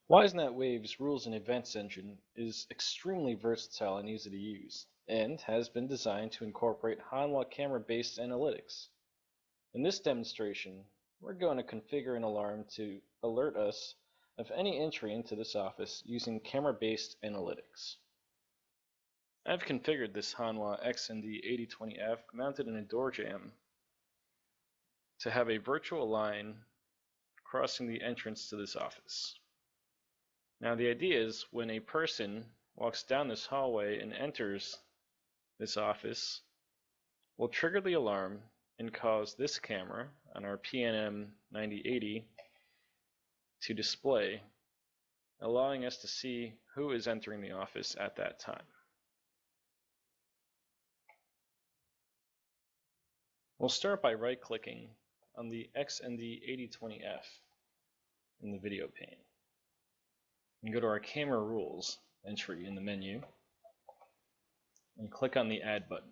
Wisenet Wave's rules and events engine is extremely versatile and easy to use, and has been designed to incorporate Hanwha camera-based analytics. In this demonstration, we're going to configure an alarm to alert us of any entry into this office using camera-based analytics. I've configured this Hanwha XND8020F mounted in a door jamb to have a virtual line crossing the entrance to this office. Now the idea is when a person walks down this hallway and enters this office, we'll trigger the alarm and cause this camera on our PNM 9080 to display, allowing us to see who is entering the office at that time. We'll start by right-clicking on the XND8020F in the video pane and go to our camera rules entry in the menu and click on the Add button.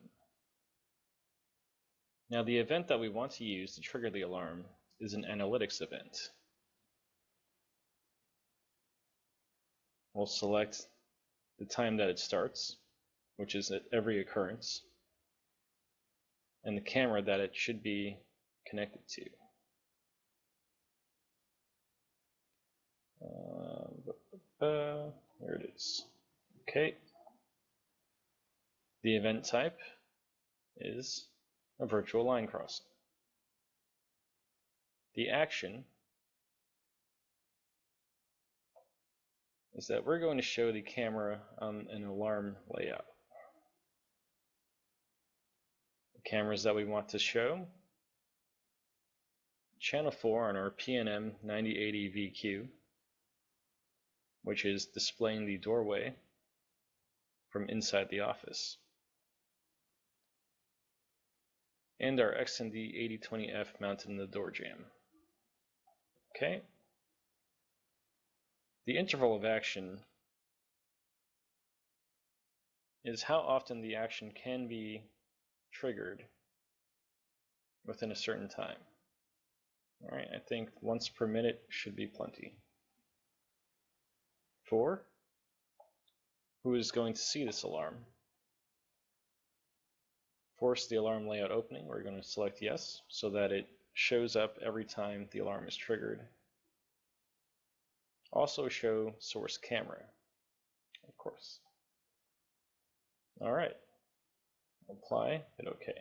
Now the event that we want to use to trigger the alarm is an analytics event. We'll select the time that it starts, which is at every occurrence, and the camera that it should be connected to. There it is. Okay. The event type is a virtual line crossing. The action is that we're going to show the camera on an alarm layout. The cameras that we want to show: channel 4 on our PNM 9080 VQ, which is displaying the doorway from inside the office, and our XND 8020F mounted in the door jamb. Okay. The interval of action is how often the action can be triggered within a certain time. Alright, I think once per minute should be plenty. 4. Who is going to see this alarm? Force the alarm layout opening. We're going to select yes, so that it shows up every time the alarm is triggered. Also show source camera, of course. Alright, apply, hit OK.